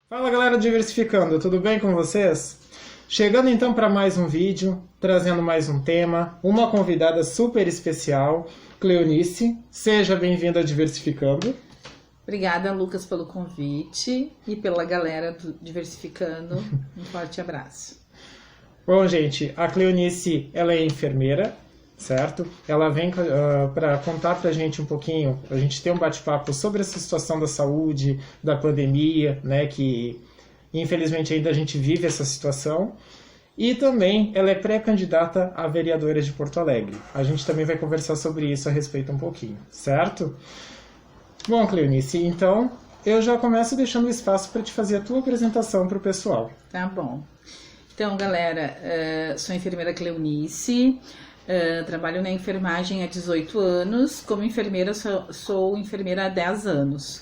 Fala galera Diversificando, tudo bem com vocês? Chegando então para mais um vídeo, trazendo mais um tema, uma convidada super especial, Cleonice. Seja bem-vinda a Diversificando. Obrigada, Lucas, pelo convite e pela galera do Diversificando. Um forte abraço. Bom, gente, a Cleonice, ela é enfermeira, certo? Ela vem para contar para a gente um pouquinho, a gente ter um bate-papo sobre essa situação da saúde, da pandemia, né, que infelizmente ainda a gente vive essa situação. E também ela é pré-candidata a vereadora de Porto Alegre. A gente também vai conversar sobre isso a respeito um pouquinho, certo? Bom, Cleonice, então eu já começo deixando o espaço para te fazer a tua apresentação para o pessoal. Tá bom. Então, galera, sou a enfermeira Cleonice, trabalho na enfermagem há 18 anos. Como enfermeira, sou enfermeira há 10 anos.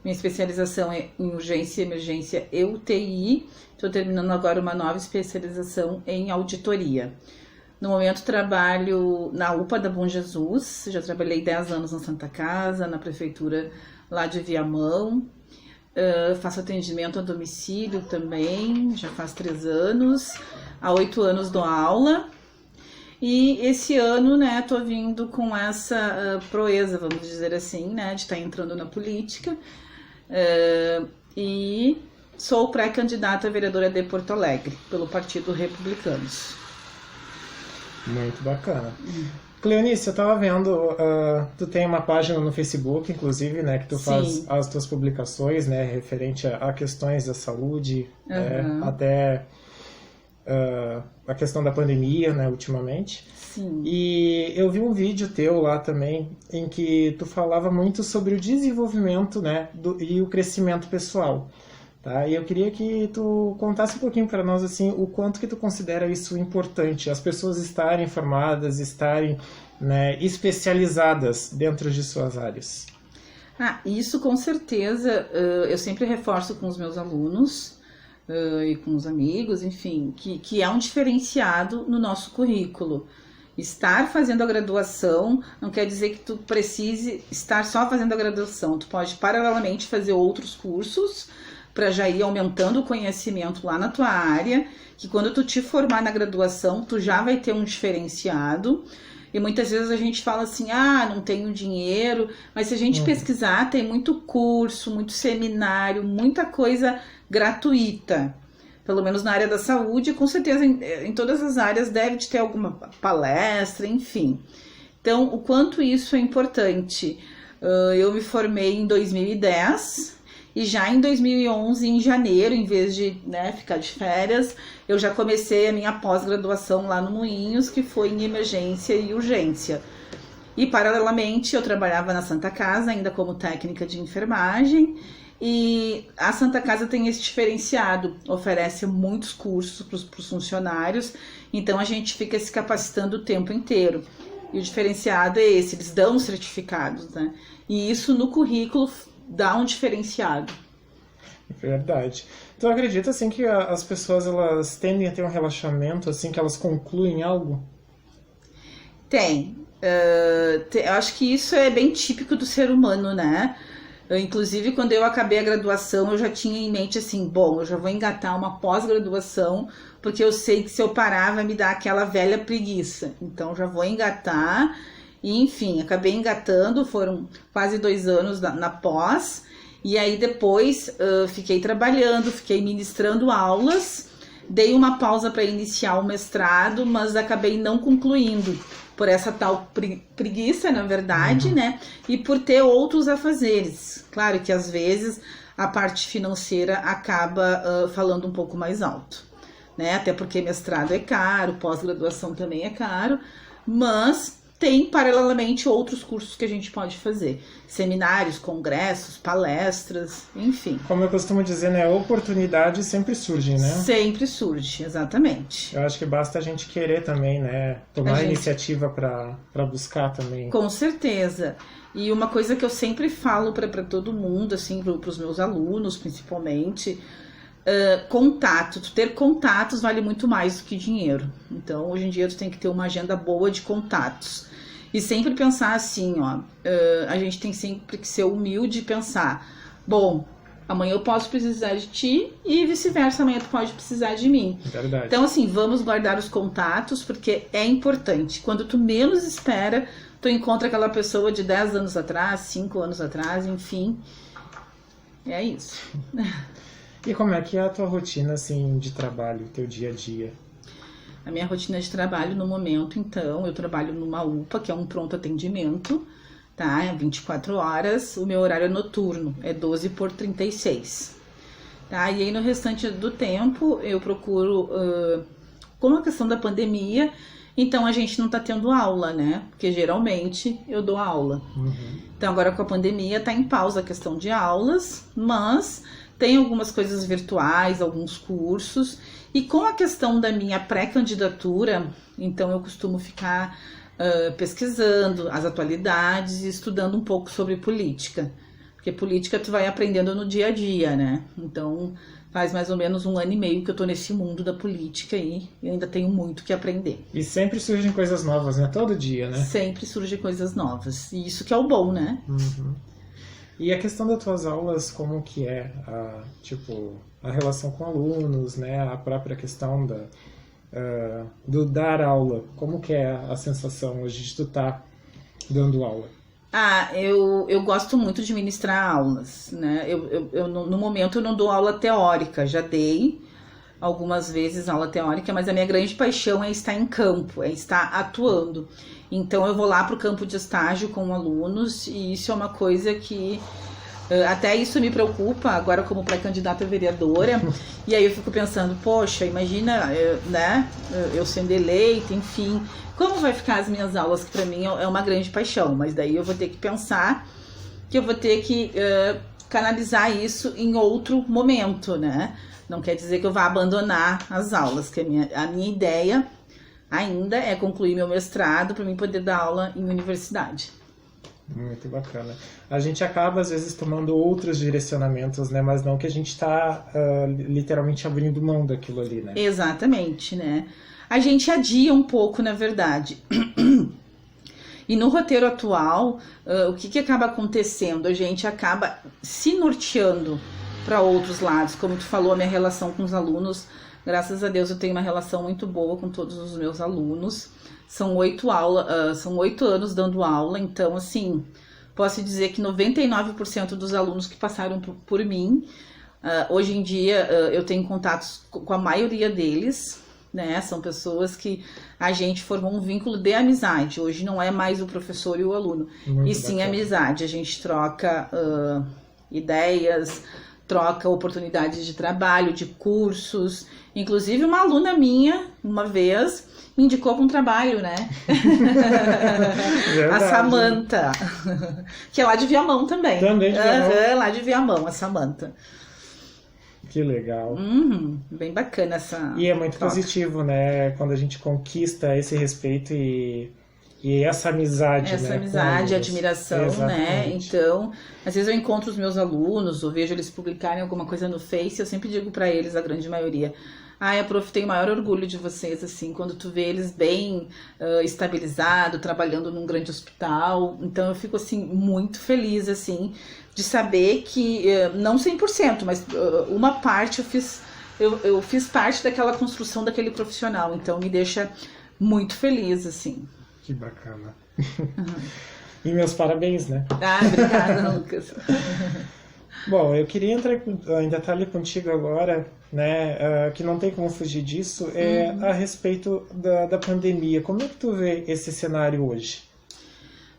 Minha especialização é em urgência, emergência e UTI. Estou terminando agora uma nova especialização em auditoria. No momento trabalho na UPA da Bom Jesus, já trabalhei 10 anos na Santa Casa, na prefeitura lá de Viamão. Faço atendimento a domicílio também, já faz 3 anos. Há 8 anos dou aula. E esse ano, né, tô vindo com essa proeza, vamos dizer assim, né, de estar entrando na política. E sou pré-candidata a vereadora de Porto Alegre, pelo Partido Republicanos. Muito bacana. Cleonice, eu tava vendo, tu tem uma página no Facebook, inclusive, né, que tu faz as tuas publicações, né, referente a questões da saúde, até a questão da pandemia, né, ultimamente. Sim. E eu vi um vídeo teu lá também, em que tu falava muito sobre o desenvolvimento, né, e o crescimento pessoal. Tá? E eu queria que tu contasse um pouquinho para nós assim, o quanto que tu considera isso importante, as pessoas estarem informadas, estarem, né, especializadas dentro de suas áreas. Isso com certeza, eu sempre reforço com os meus alunos e com os amigos, enfim, que é um diferenciado no nosso currículo. Estar fazendo a graduação não quer dizer que tu precise estar só fazendo a graduação, tu pode paralelamente fazer outros cursos, para já ir aumentando o conhecimento lá na tua área, que quando tu te formar na graduação, tu já vai ter um diferenciado. E muitas vezes a gente fala assim, não tenho dinheiro, mas se a gente pesquisar, tem muito curso, muito seminário, muita coisa gratuita. Pelo menos na área da saúde, com certeza em todas as áreas deve ter alguma palestra, enfim. Então, o quanto isso é importante. Eu me formei em 2010... E já em 2011, em janeiro, em vez de ficar de férias, eu já comecei a minha pós-graduação lá no Moinhos, que foi em emergência e urgência. E, paralelamente, eu trabalhava na Santa Casa, ainda como técnica de enfermagem. E a Santa Casa tem esse diferenciado, oferece muitos cursos para os funcionários, então a gente fica se capacitando o tempo inteiro. E o diferenciado é esse, eles dão os certificados, né? E isso no currículo dá um diferenciado. Verdade. Então acredita assim que as pessoas elas tendem a ter um relaxamento assim que elas concluem algo? Tem. Eu acho que isso é bem típico do ser humano, né? Inclusive, quando eu acabei a graduação, eu já tinha em mente assim, bom, eu já vou engatar uma pós-graduação, porque eu sei que se eu parar vai me dar aquela velha preguiça. Então, já vou engatar. E, enfim, acabei engatando, foram quase 2 anos na pós, e aí depois fiquei trabalhando, fiquei ministrando aulas, dei uma pausa para iniciar o mestrado, mas acabei não concluindo, por essa tal preguiça, na verdade, né? E por ter outros afazeres. Claro que às vezes a parte financeira acaba falando um pouco mais alto, né? Até porque mestrado é caro, pós-graduação também é caro, mas tem paralelamente outros cursos que a gente pode fazer. Seminários, congressos, palestras, enfim. Como eu costumo dizer, né? Oportunidades sempre surgem, né? Sempre surge, exatamente. Eu acho que basta a gente querer também, né? Tomar a iniciativa para buscar também. Com certeza. E uma coisa que eu sempre falo para todo mundo, assim, para os meus alunos, principalmente, contato. Tu ter contatos vale muito mais do que dinheiro. Então, hoje em dia, tu tem que ter uma agenda boa de contatos. E sempre pensar assim, a gente tem sempre que ser humilde e pensar, bom, Amanhã eu posso precisar de ti e vice-versa, amanhã tu pode precisar de mim. Verdade. Então, assim, vamos guardar os contatos, porque é importante. Quando tu menos espera, tu encontra aquela pessoa de 10 anos atrás, 5 anos atrás, enfim. É isso. E como é que é a tua rotina, assim, de trabalho, teu dia a dia? A minha rotina de trabalho no momento, então, eu trabalho numa UPA, que é um pronto atendimento, tá? É 24 horas, o meu horário é noturno, é 12/36, tá? E aí no restante do tempo eu procuro, como a questão da pandemia, então a gente não tá tendo aula, né? Porque geralmente eu dou aula. Então agora com a pandemia tá em pausa a questão de aulas, mas tem algumas coisas virtuais, alguns cursos, e com a questão da minha pré-candidatura, então eu costumo ficar pesquisando as atualidades e estudando um pouco sobre política. Porque política tu vai aprendendo no dia a dia, né? Então faz mais ou menos 1 ano e meio que eu tô nesse mundo da política e ainda tenho muito que aprender. E sempre surgem coisas novas, né? Todo dia, né? Sempre surgem coisas novas. E isso que é o bom, né? E a questão das tuas aulas, como que é a relação com alunos, né? A própria questão do dar aula. Como que é a sensação hoje de tu estar dando aula? Eu gosto muito de ministrar aulas, né? No momento eu não dou aula teórica, já dei algumas vezes aula teórica, mas a minha grande paixão é estar em campo, é estar atuando. Então eu vou lá para o campo de estágio com alunos e isso é uma coisa que até isso me preocupa agora como pré-candidata a vereadora. E aí eu fico pensando, poxa, imagina, né, eu sendo eleita, enfim, como vai ficar as minhas aulas, que para mim é uma grande paixão, mas daí eu vou ter que pensar que eu vou ter que canalizar isso em outro momento, né? Não quer dizer que eu vá abandonar as aulas, que a minha ideia ainda é concluir meu mestrado para mim poder dar aula em universidade. Muito bacana. A gente acaba, às vezes, tomando outros direcionamentos, né? Mas não que a gente está literalmente abrindo mão daquilo ali, né? Exatamente, né? A gente adia um pouco, na verdade. E no roteiro atual, o que acaba acontecendo? A gente acaba se norteando para outros lados. Como tu falou, a minha relação com os alunos, graças a Deus eu tenho uma relação muito boa com todos os meus alunos. São 8 anos dando aula, então assim, posso dizer que 99% dos alunos que passaram por mim, hoje em dia eu tenho contatos com a maioria deles, né? São pessoas que a gente formou um vínculo de amizade. Hoje não é mais o professor e o aluno, Muito e sim bacana. amizade. A gente troca ideias, troca oportunidades de trabalho, de cursos. Inclusive uma aluna minha, uma vez, me indicou para um trabalho, né? A Samanta, que é lá de Viamão também. Também de Viamão. Lá de Viamão, a Samanta. Que legal. Bem bacana essa E é muito troca. positivo, né? Quando a gente conquista esse respeito e essa amizade, Essa né? amizade, admiração, né? Exatamente. Então, às vezes eu encontro os meus alunos, ou vejo eles publicarem alguma coisa no Face, eu sempre digo para eles, a grande maioria, a prof, tenho o maior orgulho de vocês, assim, quando tu vê eles bem estabilizado, trabalhando num grande hospital. Então eu fico, assim, muito feliz, assim, de saber que, não 100%, mas uma parte eu fiz parte daquela construção daquele profissional. Então me deixa muito feliz, assim. Que bacana. E meus parabéns, né? Obrigada, Lucas. Bom, eu queria entrar em detalhe contigo agora, né, que não tem como fugir disso, a respeito da pandemia. Como é que tu vê esse cenário hoje?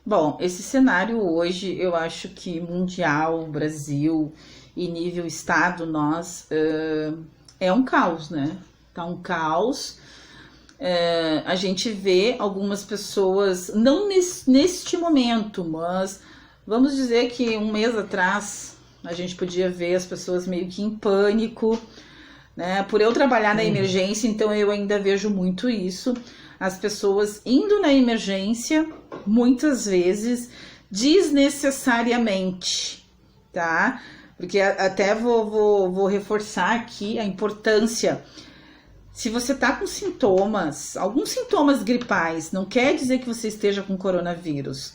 Bom, esse cenário hoje, eu acho que mundial, Brasil e nível estado, nós, é um caos, né? Tá um caos. A gente vê algumas pessoas, não neste momento, mas vamos dizer que um mês atrás a gente podia ver as pessoas meio que em pânico, né? Por eu trabalhar na emergência, então eu ainda vejo muito isso. As pessoas indo na emergência, muitas vezes, desnecessariamente, tá? Porque até vou reforçar aqui a importância. Se você tá com sintomas, alguns sintomas gripais, não quer dizer que você esteja com coronavírus.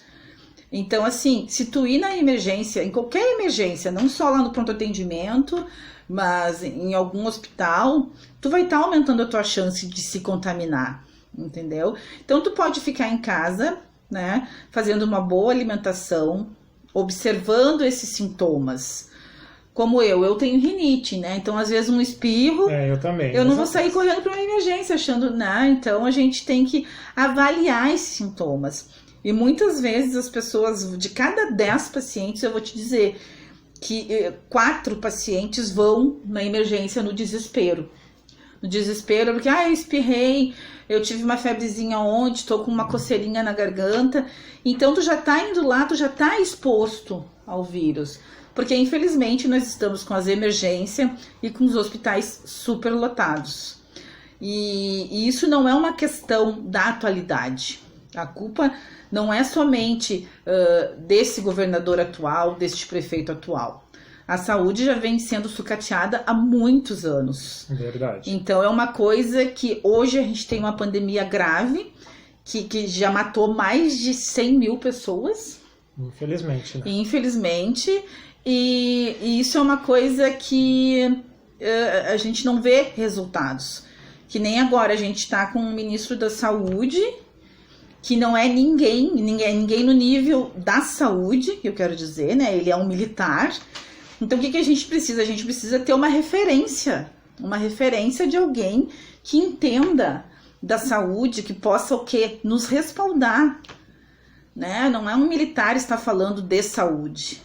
Então, assim, se tu ir na emergência, em qualquer emergência, não só lá no pronto atendimento, mas em algum hospital, tu vai estar aumentando a tua chance de se contaminar, entendeu? Então, tu pode ficar em casa, né, fazendo uma boa alimentação, observando esses sintomas. Como eu tenho rinite, né? Então, às vezes, um espirro... eu também. Eu não vou sair correndo para uma emergência achando, né? Então, a gente tem que avaliar esses sintomas. E muitas vezes as pessoas, de cada 10 pacientes, eu vou te dizer que 4 pacientes vão na emergência no desespero. No desespero, porque, eu espirrei, eu tive uma febrezinha ontem, tô com uma coceirinha na garganta. Então, tu já tá indo lá, tu já tá exposto ao vírus. Porque, infelizmente, nós estamos com as emergências e com os hospitais superlotados. E isso não é uma questão da atualidade. A culpa não é somente desse governador atual, deste prefeito atual. A saúde já vem sendo sucateada há muitos anos. Verdade. Então, é uma coisa que hoje a gente tem uma pandemia grave, que já matou mais de 100 mil pessoas. Infelizmente, né? Infelizmente. E isso é uma coisa que a gente não vê resultados. Que nem agora a gente está com um ministro da saúde, que não é ninguém no nível da saúde, eu quero dizer, né? Ele é um militar. Então, o que a gente precisa? A gente precisa ter uma referência de alguém que entenda da saúde, que possa o quê? Nos respaldar, né? Não é um militar estar falando de saúde.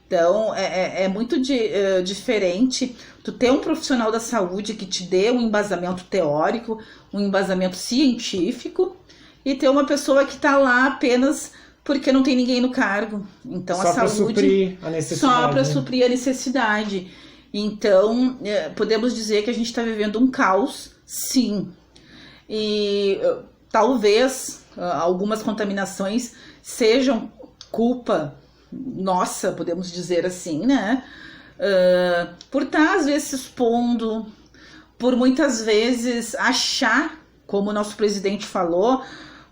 Então, é muito diferente tu ter um profissional da saúde que te dê um embasamento teórico, um embasamento científico, e ter uma pessoa que está lá apenas porque não tem ninguém no cargo. Então, só a saúde... suprir a necessidade. Só para suprir a necessidade. Então, podemos dizer que a gente está vivendo um caos, sim. E talvez algumas contaminações sejam culpa nossa, podemos dizer assim, né? Por estar às vezes se expondo, por muitas vezes achar, como o nosso presidente falou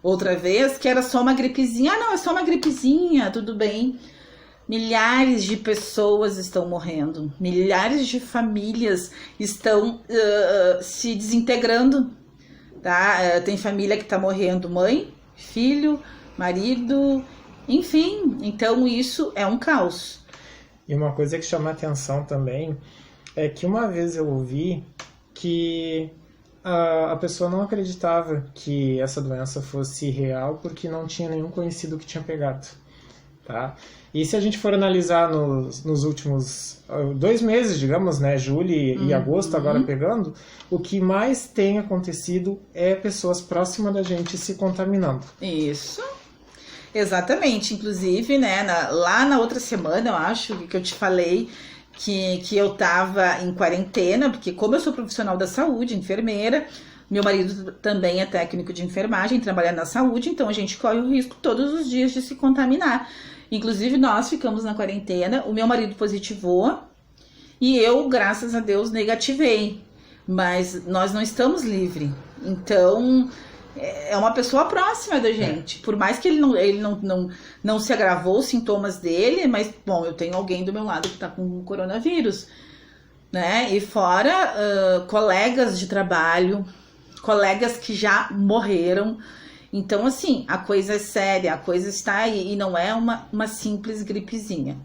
outra vez, que era só uma gripezinha. Não, é só uma gripezinha, tudo bem. Milhares de pessoas estão morrendo, milhares de famílias estão se desintegrando, tá? Tem família que está morrendo, mãe, filho, marido, enfim. Então isso é um caos. E uma coisa que chama atenção também é que uma vez eu ouvi que a pessoa não acreditava que essa doença fosse real porque não tinha nenhum conhecido que tinha pegado, tá? E se a gente for analisar nos últimos 2 meses, digamos, né, julho e agosto, agora pegando, o que mais tem acontecido é pessoas próximas da gente se contaminando. Isso, exatamente. Inclusive, né, lá na outra semana, eu acho que eu te falei que eu tava em quarentena, porque como eu sou profissional da saúde, enfermeira, meu marido também é técnico de enfermagem, trabalha na saúde, então a gente corre o risco todos os dias de se contaminar. Inclusive, nós ficamos na quarentena, o meu marido positivou e eu, graças a Deus, negativei. Mas nós não estamos livres. Então, é uma pessoa próxima da gente. Por mais que ele não se agravou os sintomas dele, mas, bom, eu tenho alguém do meu lado que está com coronavírus, né? E fora colegas de trabalho, colegas que já morreram. Então, assim, a coisa é séria, a coisa está aí e não é uma simples gripezinha.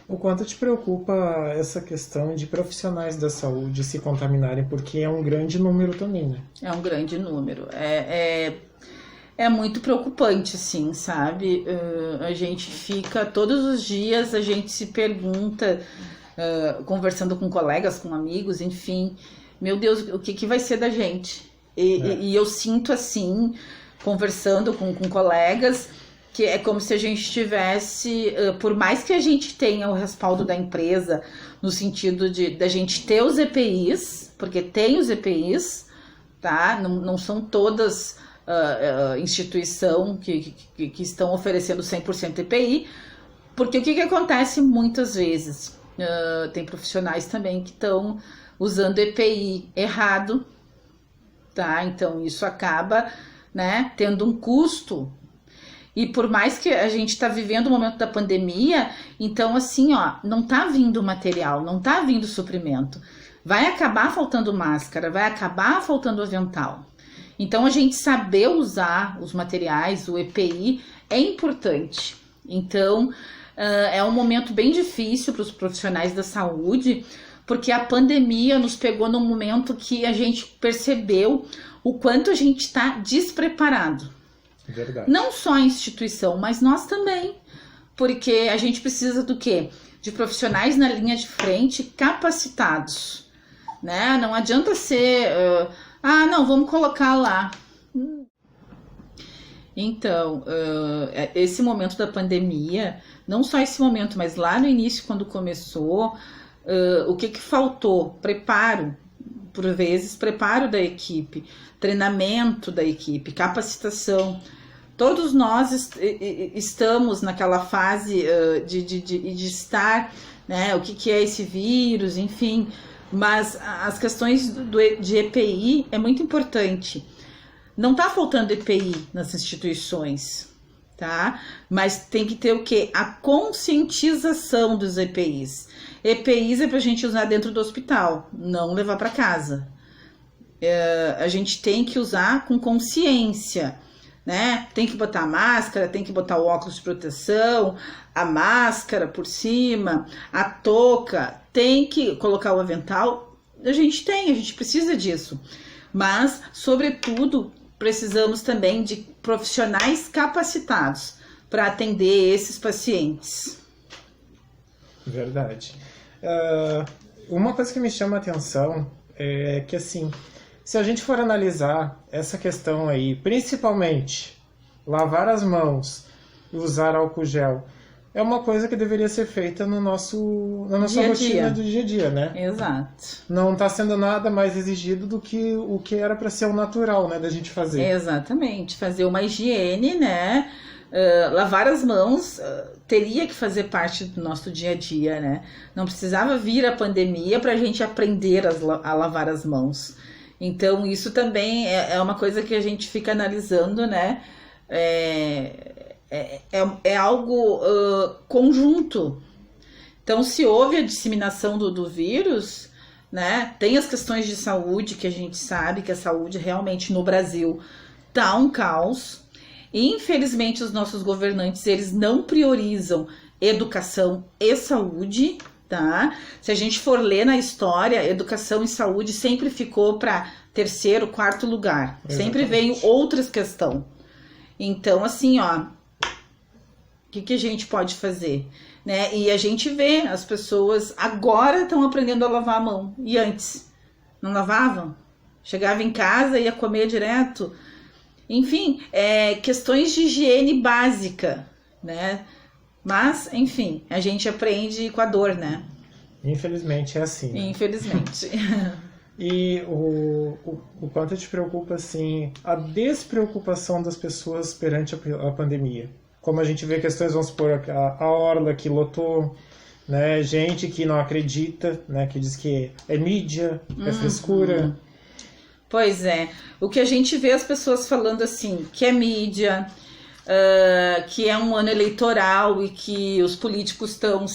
O quanto te preocupa essa questão de profissionais da saúde se contaminarem, porque é um grande número também, né? É um grande número. É muito preocupante, assim, sabe? A gente fica, todos os dias, a gente se pergunta, conversando com colegas, com amigos, enfim, meu Deus, o que vai ser da gente? E eu sinto, assim, conversando com colegas, que é como se a gente tivesse, por mais que a gente tenha o respaldo da empresa, no sentido da gente ter os EPIs, porque tem os EPIs, tá? Não são todas instituição que estão oferecendo 100% EPI, porque o que acontece muitas vezes? Tem profissionais também que estão usando EPI errado, tá? Então isso acaba, né, tendo um custo. E por mais que a gente está vivendo o momento da pandemia, então assim, ó, não tá vindo material, não tá vindo suprimento. Vai acabar faltando máscara, vai acabar faltando avental. Então a gente saber usar os materiais, o EPI, é importante. Então é um momento bem difícil para os profissionais da saúde, porque a pandemia nos pegou num momento que a gente percebeu o quanto a gente está despreparado. Verdade. Não só a instituição, mas nós também. Porque a gente precisa do quê? De profissionais na linha de frente capacitados. Né? Não adianta ser... não, vamos colocar lá. Então, esse momento da pandemia, não só esse momento, mas lá no início, quando começou, o que faltou? Preparo, por vezes, preparo da equipe, treinamento da equipe, capacitação. Todos nós estamos naquela fase de estar, né? O que é esse vírus, enfim. Mas as questões de EPI é muito importante. Não está faltando EPI nas instituições, tá? Mas tem que ter o quê? A conscientização dos EPIs. EPIs é para a gente usar dentro do hospital, não levar para casa. A gente tem que usar com consciência, né? Tem que botar a máscara, tem que botar o óculos de proteção, a máscara por cima, a touca, tem que colocar o avental. A gente precisa disso. Mas, sobretudo, precisamos também de profissionais capacitados para atender esses pacientes. Verdade. Uma coisa que me chama a atenção é que, assim, se a gente for analisar essa questão aí, principalmente lavar as mãos e usar álcool gel, é uma coisa que deveria ser feita na nossa rotina do dia a dia, né? Exato. Não está sendo nada mais exigido do que o que era para ser o natural, né, da gente fazer. Exatamente. Fazer uma higiene, né? Lavar as mãos teria que fazer parte do nosso dia a dia, né? Não precisava vir a pandemia para a gente aprender a lavar as mãos. Então, isso também é uma coisa que a gente fica analisando, né? É algo conjunto. Então, se houve a disseminação do vírus, né? Tem as questões de saúde, que a gente sabe que a saúde realmente no Brasil tá um caos. Infelizmente, os nossos governantes, eles não priorizam educação e saúde, tá? Se a gente for ler na história, educação e saúde sempre ficou para terceiro, quarto lugar. Exatamente. Sempre veio outras questões. Então, assim, ó, o que a gente pode fazer? Né? E a gente vê, as pessoas agora estão aprendendo a lavar a mão. E antes? Não lavavam? Chegava em casa, ia comer direto. Enfim, questões de higiene básica, né? Mas, enfim, a gente aprende com a dor, né? Infelizmente é assim. Né? Infelizmente. E o quanto te preocupa, assim, a despreocupação das pessoas perante a pandemia. Como a gente vê questões, vamos supor, a orla que lotou, né? Gente que não acredita, né? Que diz que é mídia, é frescura. Pois é. O que a gente vê as pessoas falando assim, que é mídia, que é um ano eleitoral e que os políticos estão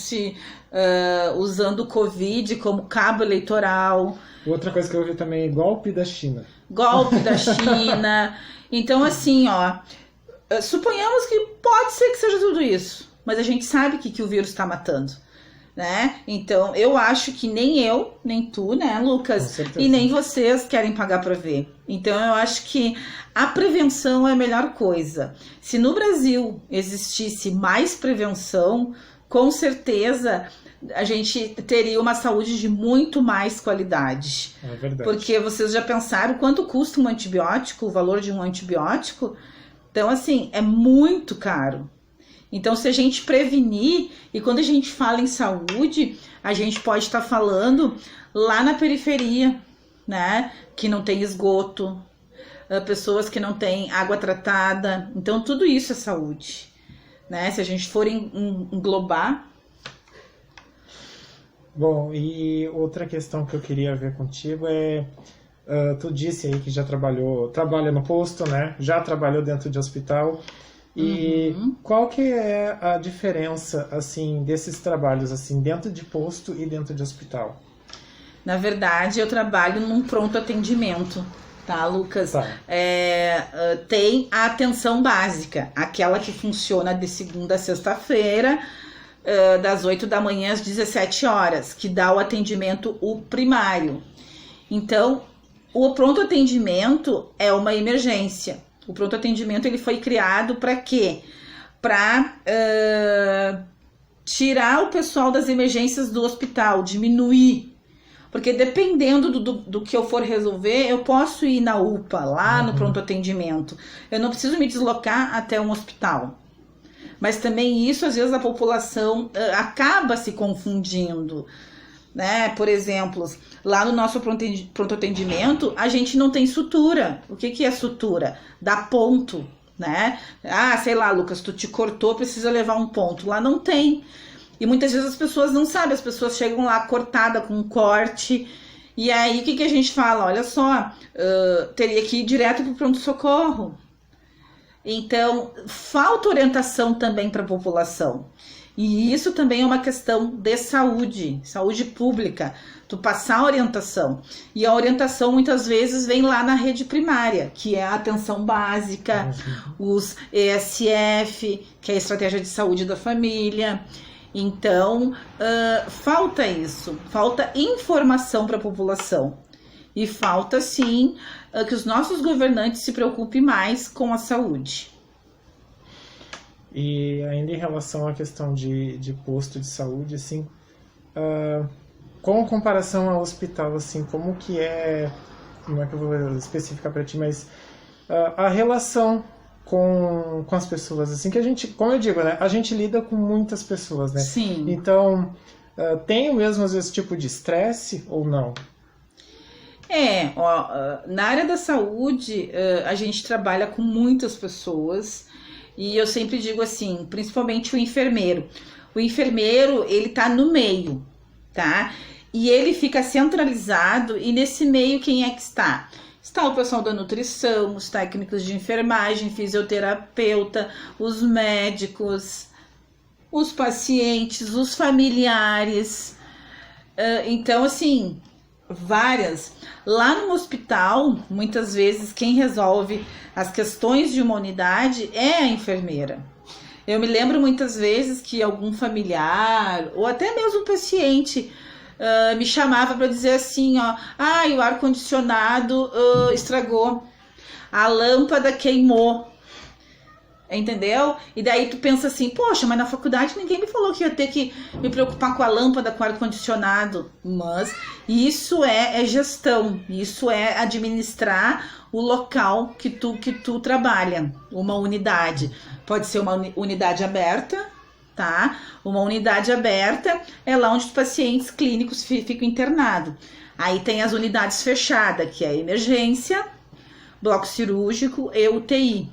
usando o Covid como cabo eleitoral. Outra coisa que eu vi também, golpe da China. Golpe da China. Então, assim, ó, suponhamos que pode ser que seja tudo isso, mas a gente sabe que o vírus está matando, né? Então, eu acho que nem eu, nem tu, né, Lucas? E nem vocês querem pagar para ver. Então, eu acho que a prevenção é a melhor coisa. Se no Brasil existisse mais prevenção, com certeza a gente teria uma saúde de muito mais qualidade. É verdade. Porque vocês já pensaram quanto custa um antibiótico, o valor de um antibiótico? Então, assim, é muito caro. Então, se a gente prevenir, e quando a gente fala em saúde, a gente pode estar falando lá na periferia, né? Que não tem esgoto, pessoas que não têm água tratada. Então, tudo isso é saúde, né? Se a gente for englobar. Bom, e outra questão que eu queria ver contigo é... tu disse aí que já trabalha no posto, né? Já trabalhou dentro de hospital. E qual que é a diferença, assim, desses trabalhos, assim, dentro de posto e dentro de hospital? Na verdade, eu trabalho num pronto atendimento, tá, Lucas? Tá. Tem a atenção básica, aquela que funciona de segunda a sexta-feira, das 8 da manhã às 17 horas, que dá o atendimento primário. Então, o pronto atendimento é uma emergência. O pronto atendimento ele foi criado para quê? Para tirar o pessoal das emergências do hospital, diminuir. Porque dependendo do que eu for resolver, eu posso ir na UPA, lá no pronto atendimento. Eu não preciso me deslocar até um hospital. Mas também isso, às vezes, a população acaba se confundindo. Né? Por exemplo, lá no nosso pronto atendimento, a gente não tem sutura. O que é sutura? Dá ponto, né? Ah, sei lá, Lucas, tu te cortou, precisa levar um ponto. Lá não tem. E muitas vezes as pessoas não sabem, as pessoas chegam lá cortada com um corte. E aí, o que a gente fala? Olha só, teria que ir direto para o pronto-socorro. Então, falta orientação também para a população. E isso também é uma questão de saúde pública, tu passar a orientação. E a orientação muitas vezes vem lá na rede primária, que é a atenção básica, os ESF, que é a Estratégia de Saúde da Família. Então, falta isso, falta informação para a população. E falta, sim, que os nossos governantes se preocupem mais com a saúde. E ainda em relação à questão de posto de saúde, assim, com comparação ao hospital, assim, como que é, não é que eu vou especificar para ti, mas a relação com as pessoas, assim, que a gente, como eu digo, né, a gente lida com muitas pessoas, né? Sim. Então, tem o mesmo, às vezes, tipo de estresse ou não? Na área da saúde, a gente trabalha com muitas pessoas e eu sempre digo assim, principalmente o enfermeiro. O enfermeiro, ele tá no meio, tá? E ele fica centralizado e nesse meio quem é que está? Está o pessoal da nutrição, os técnicos de enfermagem, fisioterapeuta, os médicos, os pacientes, os familiares. Então, assim, várias. Lá no hospital, muitas vezes, quem resolve as questões de uma unidade é a enfermeira. Eu me lembro muitas vezes que algum familiar, ou até mesmo o paciente, me chamava para dizer assim, ó, o ar-condicionado estragou, a lâmpada queimou, entendeu? E daí tu pensa assim, poxa, mas na faculdade ninguém me falou que ia ter que me preocupar com a lâmpada, com o ar-condicionado. Mas isso é gestão, isso é administrar o local que tu trabalha, uma unidade. Pode ser uma unidade aberta, tá? Uma unidade aberta é lá onde os pacientes clínicos ficam internados. Aí tem as unidades fechadas, que é emergência, bloco cirúrgico e UTI.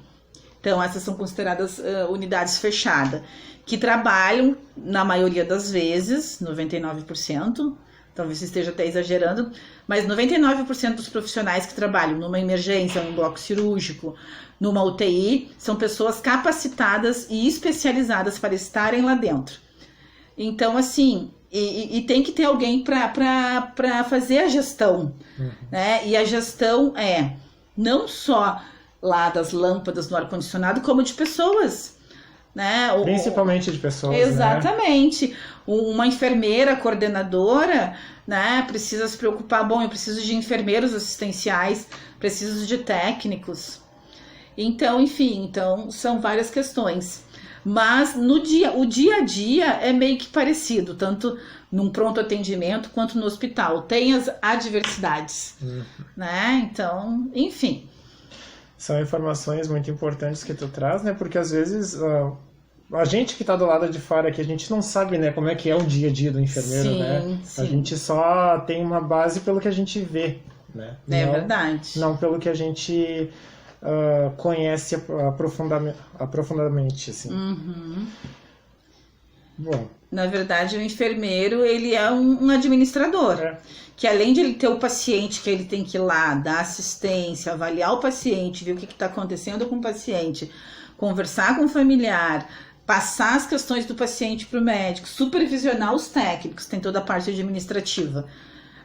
Então, essas são consideradas unidades fechadas, que trabalham, na maioria das vezes, 99%, talvez esteja até exagerando, mas 99% dos profissionais que trabalham numa emergência, num bloco cirúrgico, numa UTI, são pessoas capacitadas e especializadas para estarem lá dentro. Então, assim, e tem que ter alguém para fazer a gestão, né? E a gestão é não só lá das lâmpadas no ar-condicionado, como de pessoas, né? Principalmente de pessoas, exatamente. Né? Uma enfermeira coordenadora, né, precisa se preocupar, eu preciso de enfermeiros assistenciais, preciso de técnicos. Então, enfim, são várias questões. Mas o dia a dia é meio que parecido, tanto num pronto atendimento quanto no hospital. Tem as adversidades, né? Então, enfim. São informações muito importantes que tu traz, né? Porque às vezes a gente que está do lado de fora aqui, a gente não sabe, né, como é que é o dia a dia do enfermeiro, sim, né? Sim. A gente só tem uma base pelo que a gente vê, né? Verdade. Não pelo que a gente conhece aprofundadamente, assim. Bom. Na verdade, o enfermeiro, ele é um administrador. Que além de ele ter o paciente, que ele tem que ir lá, dar assistência, avaliar o paciente, ver o que está acontecendo com o paciente, conversar com o familiar, passar as questões do paciente para o médico, supervisionar os técnicos, tem toda a parte administrativa.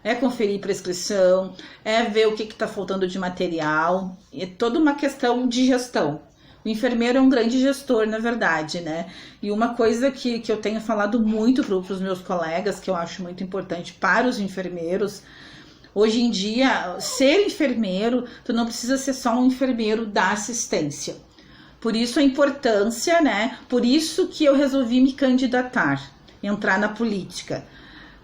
É conferir prescrição, é ver o que está faltando de material, é toda uma questão de gestão. O enfermeiro é um grande gestor, na verdade, né? E uma coisa que eu tenho falado muito para os meus colegas, que eu acho muito importante para os enfermeiros, hoje em dia, ser enfermeiro, tu não precisa ser só um enfermeiro da assistência. Por isso a importância, né? Por isso que eu resolvi me candidatar, entrar na política.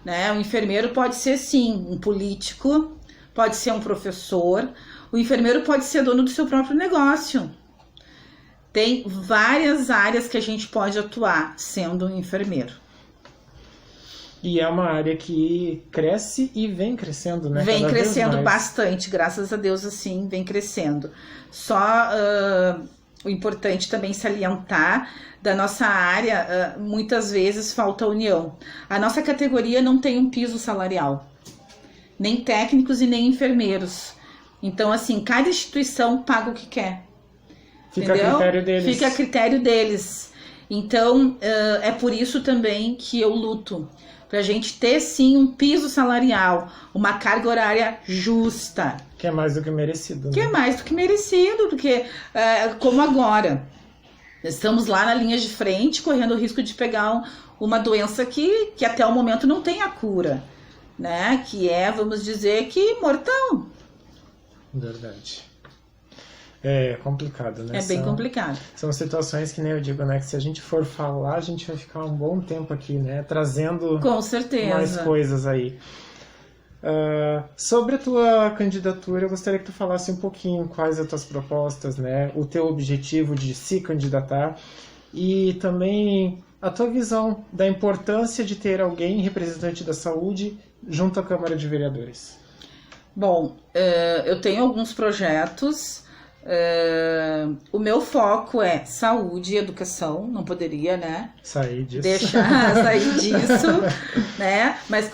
Né? O enfermeiro pode ser, sim, um político, pode ser um professor, o enfermeiro pode ser dono do seu próprio negócio. Tem várias áreas que a gente pode atuar sendo um enfermeiro. E é uma área que cresce e vem crescendo, né? Vem crescendo bastante, graças a Deus, assim, vem crescendo. Só o importante também salientar da nossa área, muitas vezes falta união. A nossa categoria não tem um piso salarial, nem técnicos e nem enfermeiros. Então, assim, cada instituição paga o que quer. Fica a critério deles. Fica a critério deles. Então, é por isso também que eu luto. Pra gente ter, sim, um piso salarial, uma carga horária justa. Que é mais do que merecido. Que é mais do que merecido, porque, como agora, estamos lá na linha de frente, correndo o risco de pegar uma doença que até o momento não tem a cura, né? Que é, vamos dizer, que mortal. Verdade. É complicado, né? É bem complicado. São situações que nem eu digo, né? Que se a gente for falar, a gente vai ficar um bom tempo aqui, né? Trazendo com certeza mais coisas aí. Sobre a tua candidatura, eu gostaria que tu falasse um pouquinho quais as tuas propostas, né? O teu objetivo de se candidatar e também a tua visão da importância de ter alguém representante da saúde junto à Câmara de Vereadores. Bom, eu tenho alguns projetos. O meu foco é saúde e educação, não poderia, né? Sair disso. Deixar sair disso, né? Mas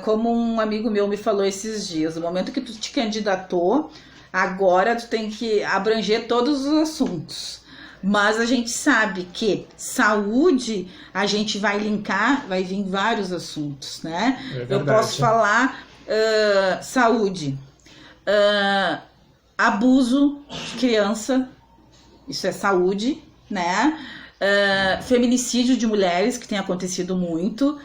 como um amigo meu me falou esses dias, no momento que tu te candidatou, agora tu tem que abranger todos os assuntos. Mas a gente sabe que saúde, a gente vai linkar, vai vir vários assuntos, né? Eu posso falar saúde, abuso de criança, isso é saúde, né? Feminicídio de mulheres, que tem acontecido muito,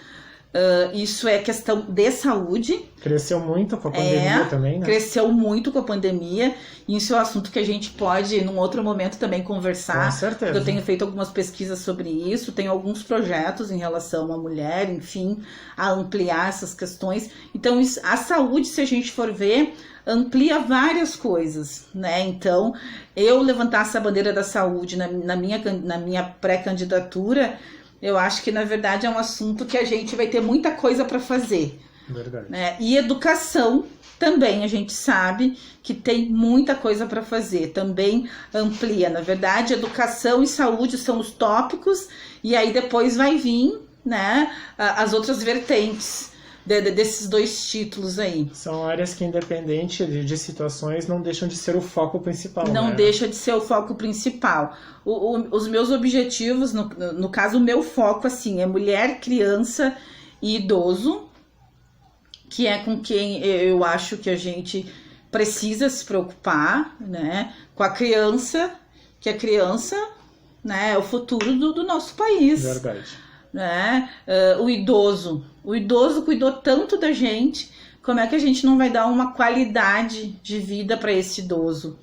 isso é questão de saúde. Cresceu muito com a pandemia também, né? Cresceu muito com a pandemia, e isso é um assunto que a gente pode, num outro momento, também conversar. Com certeza. Eu tenho feito algumas pesquisas sobre isso, tenho alguns projetos em relação à mulher, enfim, a ampliar essas questões. Então, a saúde, se a gente for ver, amplia várias coisas, né? Então, eu levantar essa bandeira da saúde na minha pré-candidatura, eu acho que, na verdade, é um assunto que a gente vai ter muita coisa para fazer. Verdade. Né? E educação também, a gente sabe que tem muita coisa para fazer, também amplia. Na verdade, educação e saúde são os tópicos, e aí depois vai vir, né, as outras vertentes desses dois títulos aí. São áreas que, independente de situações, não deixam de ser o foco principal. Não, né? deixa de ser o foco principal. Os meus objetivos, no caso, o meu foco, assim, é mulher, criança e idoso, que é com quem eu acho que a gente precisa se preocupar, né? Com a criança, que a criança, né, é o futuro do nosso país. Verdade. Né? O idoso cuidou tanto da gente, como é que a gente não vai dar uma qualidade de vida para esse idoso?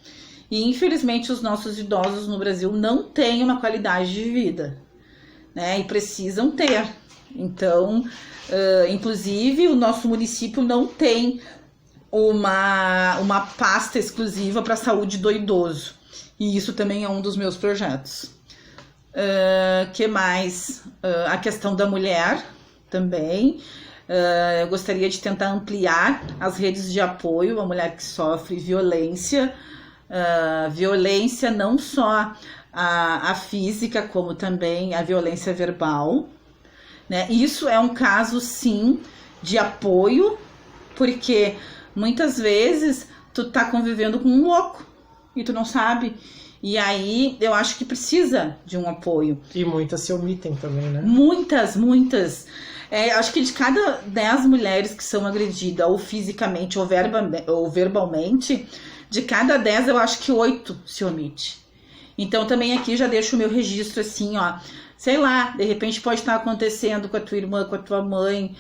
E infelizmente os nossos idosos no Brasil não têm uma qualidade de vida, né? E precisam ter. Então, inclusive o nosso município não tem uma pasta exclusiva para a saúde do idoso, e isso também é um dos meus projetos. Que mais? A questão da mulher também. Eu gostaria de tentar ampliar as redes de apoio à mulher que sofre violência. Violência não só a física, como também a violência verbal. Né? Isso é um caso, sim, de apoio, porque muitas vezes tu tá convivendo com um louco e tu não sabe. E aí eu acho que precisa de um apoio. E muitas se omitem também, né? Muitas. Acho que de cada 10 mulheres que são agredidas, ou fisicamente ou verbalmente, de cada 10 eu acho que 8 se omite. Então também aqui já deixo o meu registro assim, ó. Sei lá, de repente pode estar acontecendo com a tua irmã, com a tua mãe,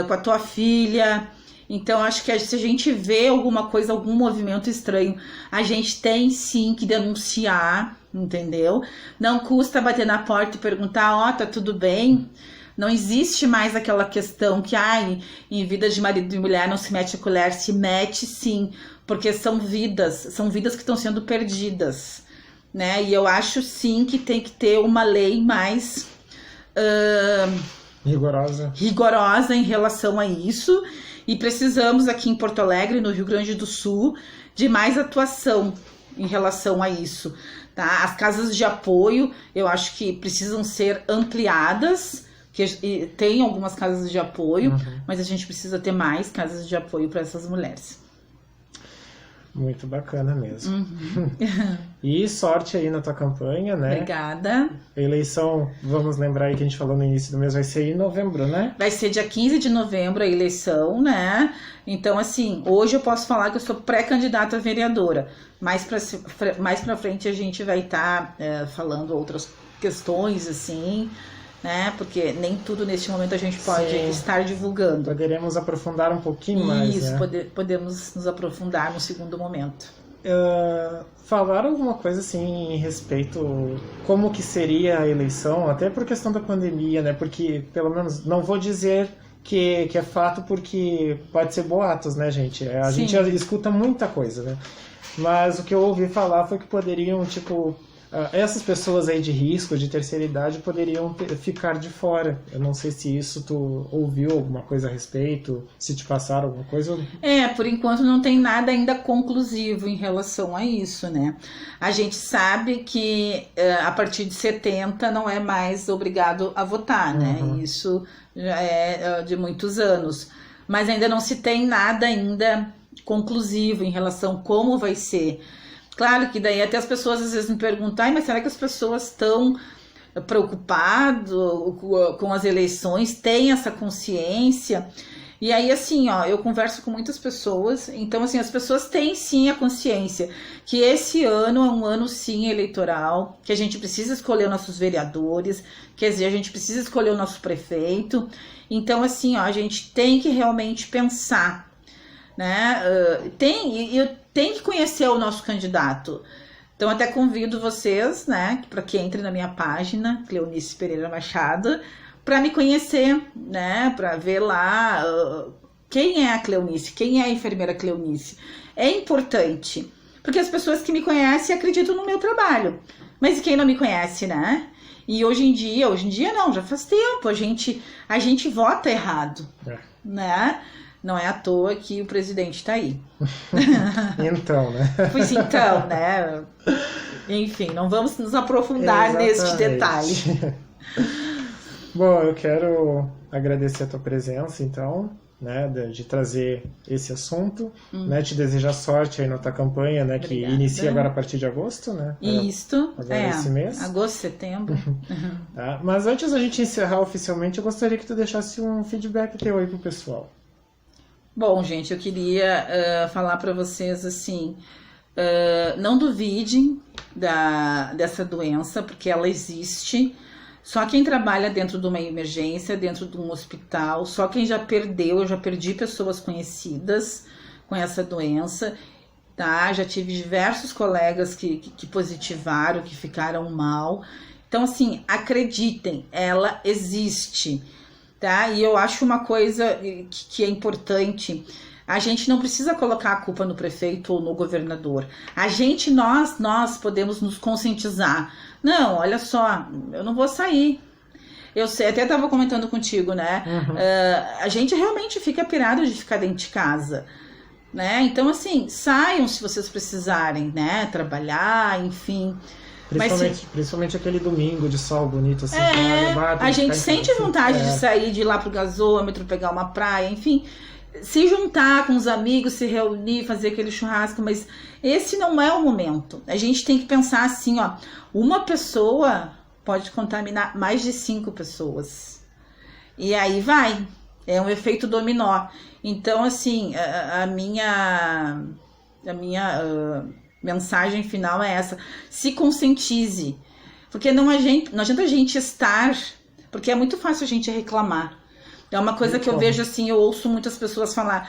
com a tua filha. Então acho que se a gente vê alguma coisa, algum movimento estranho, a gente tem sim que denunciar, entendeu? Não custa bater na porta e perguntar, ó, tá tudo bem? Não existe mais aquela questão que, em vida de marido e mulher não se mete a colher. Se mete sim, porque são vidas que estão sendo perdidas, né? E eu acho sim que tem que ter uma lei mais rigorosa em relação a isso. E precisamos aqui em Porto Alegre, no Rio Grande do Sul, de mais atuação em relação a isso, tá? As casas de apoio, eu acho que precisam ser ampliadas, que tem algumas casas de apoio, mas a gente precisa ter mais casas de apoio para essas mulheres. Muito bacana mesmo. E sorte aí na tua campanha, né? Obrigada. A eleição, vamos lembrar aí que a gente falou no início do mês, vai ser em novembro, né? Vai ser dia 15 de novembro a eleição, né? Então, assim, hoje eu posso falar que eu sou pré-candidata a vereadora. Mais pra frente a gente vai estar falando outras questões, assim, né? Porque nem tudo neste momento a gente pode estar divulgando. Poderemos aprofundar um pouquinho mais, isso, né? Podemos nos aprofundar no segundo momento. Falar alguma coisa assim em respeito como que seria a eleição, até por questão da pandemia, né? Porque, pelo menos, não vou dizer que é fato, porque pode ser boatos, né, gente? A gente escuta muita coisa, né? Mas o que eu ouvi falar foi que poderiam, tipo, essas pessoas aí de risco, de terceira idade, poderiam ficar de fora. Eu não sei se isso tu ouviu alguma coisa a respeito, se te passaram alguma coisa. Por enquanto não tem nada ainda conclusivo em relação a isso, né? A gente sabe que a partir de 70 não é mais obrigado a votar, né? Isso já é de muitos anos. Mas ainda não se tem nada ainda conclusivo em relação a como vai ser. Claro que daí até as pessoas às vezes me perguntam, mas será que as pessoas estão preocupadas com as eleições, têm essa consciência? E aí, assim, eu converso com muitas pessoas, então, assim, as pessoas têm sim a consciência que esse ano é um ano, sim, eleitoral, que a gente precisa escolher nossos vereadores, quer dizer, a gente precisa escolher o nosso prefeito. Então, assim, a gente tem que realmente pensar, né? Tem que conhecer o nosso candidato. Então até convido vocês, né, para que entrem na minha página, Cleonice Pereira Machado, para me conhecer, né, para ver lá quem é a Cleonice, quem é a enfermeira Cleonice. É importante, porque as pessoas que me conhecem acreditam no meu trabalho, mas e quem não me conhece, né? E hoje em dia não, já faz tempo, a gente vota errado, né? Não é à toa que o presidente está aí. Então, né? Pois então, né? Enfim, não vamos nos aprofundar neste detalhe. Bom, eu quero agradecer a tua presença, então, né, de trazer esse assunto, né, te desejar sorte aí na tua campanha, né, que inicia agora a partir de agosto, né? Isto, agora esse mês. Agosto, setembro. Tá? Mas antes da gente encerrar oficialmente, eu gostaria que tu deixasse um feedback teu aí pro pessoal. Bom, gente, eu queria falar para vocês assim, não duvidem dessa doença, porque ela existe. Só quem trabalha dentro de uma emergência, dentro de um hospital, só quem já perdeu, eu já perdi pessoas conhecidas com essa doença, tá? Já tive diversos colegas que positivaram, que ficaram mal. Então, assim, acreditem, ela existe. Tá? E eu acho uma coisa que é importante, a gente não precisa colocar a culpa no prefeito ou no governador. Nós podemos nos conscientizar. Não, olha só, eu não vou sair. Eu sei, até estava comentando contigo, né? A gente realmente fica pirado de ficar dentro de casa, né? Então, assim, saiam se vocês precisarem, né? Trabalhar, enfim. Principalmente aquele domingo de sol bonito, assim. A gente sente vontade de sair, de ir lá pro gasômetro, pegar uma praia, enfim. se juntar com os amigos, se reunir, fazer aquele churrasco, mas esse não é o momento. A gente tem que pensar assim, ó, uma pessoa pode contaminar mais de 5 pessoas. E aí vai, é um efeito dominó. Então, assim, a minha mensagem final é essa: se conscientize, porque não adianta a gente estar, porque é muito fácil a gente reclamar. É uma coisa que eu vejo assim, eu ouço muitas pessoas falar: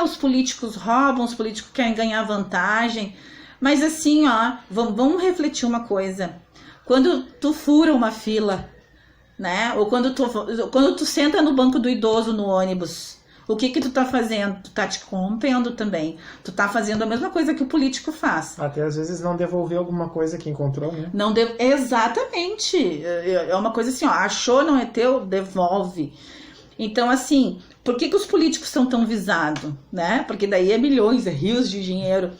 os políticos roubam, os políticos querem ganhar vantagem. Mas assim, ó, vamos refletir uma coisa. Quando tu fura uma fila, né? Ou quando tu senta no banco do idoso no ônibus, o que tu tá fazendo? Tu tá te corrompendo também. Tu tá fazendo a mesma coisa que o político faz. Até às vezes não devolver alguma coisa que encontrou, né? Exatamente. É uma coisa assim, ó, achou, não é teu, devolve. Então, assim, por que os políticos são tão visados, né? Porque daí é milhões, é rios de dinheiro.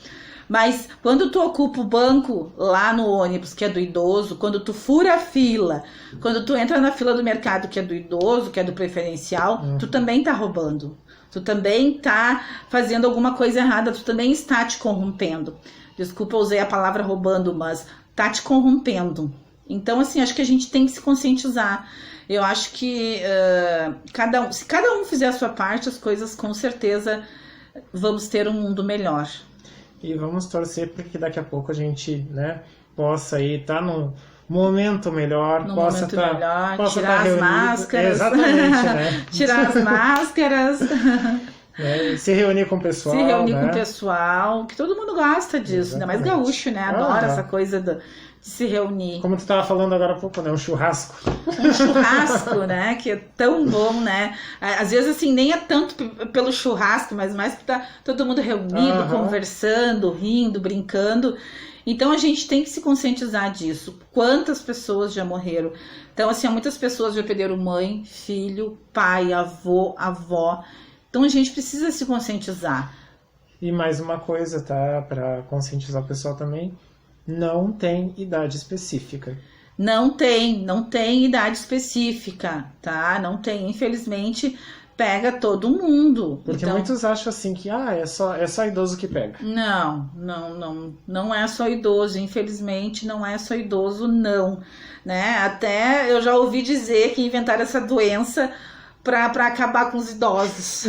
Mas quando tu ocupa o banco lá no ônibus, que é do idoso, quando tu fura a fila, quando tu entra na fila do mercado, que é do idoso, que é do preferencial, tu também tá roubando. Tu também tá fazendo alguma coisa errada, tu também está te corrompendo. Desculpa, eu usei a palavra roubando, mas tá te corrompendo. Então, assim, acho que a gente tem que se conscientizar. Eu acho que se cada um fizer a sua parte, as coisas com certeza vamos ter um mundo melhor. E vamos torcer para que daqui a pouco a gente, né, possa aí estar num momento melhor, possa tirar as máscaras. Exatamente, né? Tirar as máscaras. Se reunir com o pessoal. Se reunir com o pessoal, que todo mundo gosta disso, ainda mais gaúcho, né? Adora essa coisa de se reunir. Como tu estava falando agora há pouco, né? Um churrasco. Um churrasco, né? Que é tão bom, né? Às vezes, assim, nem é tanto pelo churrasco, mas mais porque tá todo mundo reunido, conversando, rindo, brincando. Então, a gente tem que se conscientizar disso. Quantas pessoas já morreram? Então, assim, muitas pessoas já perderam mãe, filho, pai, avô, avó. Então, a gente precisa se conscientizar. E mais uma coisa, tá? Para conscientizar o pessoal também. Não tem idade específica. Não tem idade específica, tá? Não tem, infelizmente, pega todo mundo. Porque então, muitos acham assim que é só idoso que pega. Não é só idoso, infelizmente não é só idoso, não. Né? Até eu já ouvi dizer que inventaram essa doença para acabar com os idosos.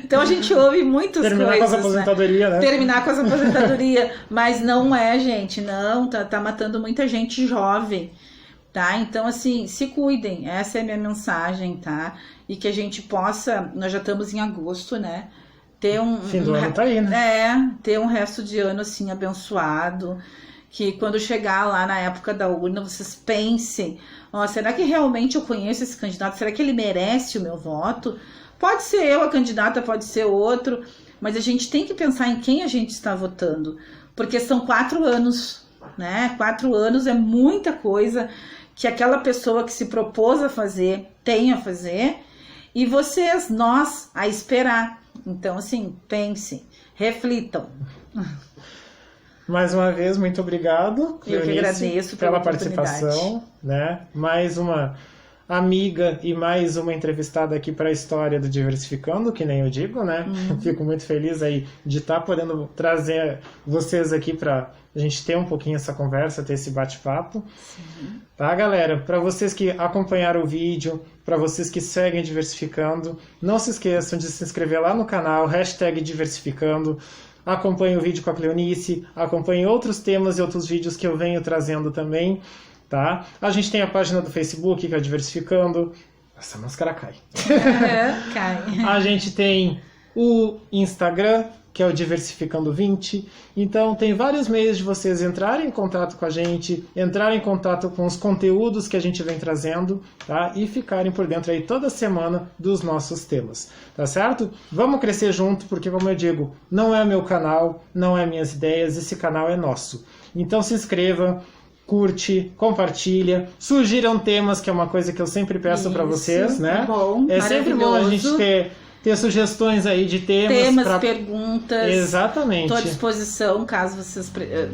Então a gente ouve muitas Terminar coisas. Terminar com as aposentadoria, né? Terminar com as aposentadoria. Mas não é, gente, não. Tá matando muita gente jovem, tá? Então, assim, se cuidem. Essa é a minha mensagem, tá? E que a gente possa... Nós já estamos em agosto, né? Ter fim do ano tá aí, né? Ter um resto de ano, assim, abençoado. Que quando chegar lá na época da urna, vocês pensem... será que realmente eu conheço esse candidato? Será que ele merece o meu voto? Pode ser eu a candidata, pode ser outro, mas a gente tem que pensar em quem a gente está votando, porque são 4 anos, né? 4 anos é muita coisa que aquela pessoa que se propôs a fazer tem a fazer, e vocês, nós, a esperar. Então, assim, pensem, reflitam. Mais uma vez, muito obrigado, Cleonice, eu que agradeço pela participação, né? Mais uma amiga e mais uma entrevistada aqui para a história do Diversificando, que nem eu digo, né? Fico muito feliz aí de estar podendo trazer vocês aqui para a gente ter um pouquinho essa conversa, ter esse bate-papo. Tá, galera? Para vocês que acompanharam o vídeo, para vocês que seguem Diversificando, não se esqueçam de se inscrever lá no canal, #Diversificando. Acompanhe o vídeo com a Cleonice, acompanhe outros temas e outros vídeos que eu venho trazendo também, tá? A gente tem a página do Facebook, que é Diversificando. Essa máscara cai. Cai. A gente tem o Instagram, que é o Diversificando 20. Então, tem vários meios de vocês entrarem em contato com a gente, entrarem em contato com os conteúdos que a gente vem trazendo, tá? E ficarem por dentro aí toda semana dos nossos temas, tá certo? Vamos crescer junto, porque, como eu digo, não é meu canal, não é minhas ideias, esse canal é nosso. Então, se inscreva, curte, compartilha, sugiram temas, que é uma coisa que eu sempre peço para vocês, né? Bom, é sempre bom a gente ter sugestões aí de temas, perguntas. Exatamente. Estou à disposição, caso vocês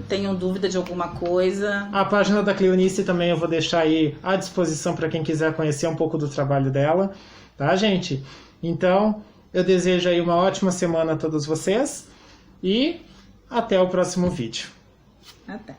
tenham dúvida de alguma coisa. A página da Cleonice também eu vou deixar aí à disposição para quem quiser conhecer um pouco do trabalho dela, tá, gente? Então, Eu desejo aí uma ótima semana a todos vocês e até o próximo vídeo. Até.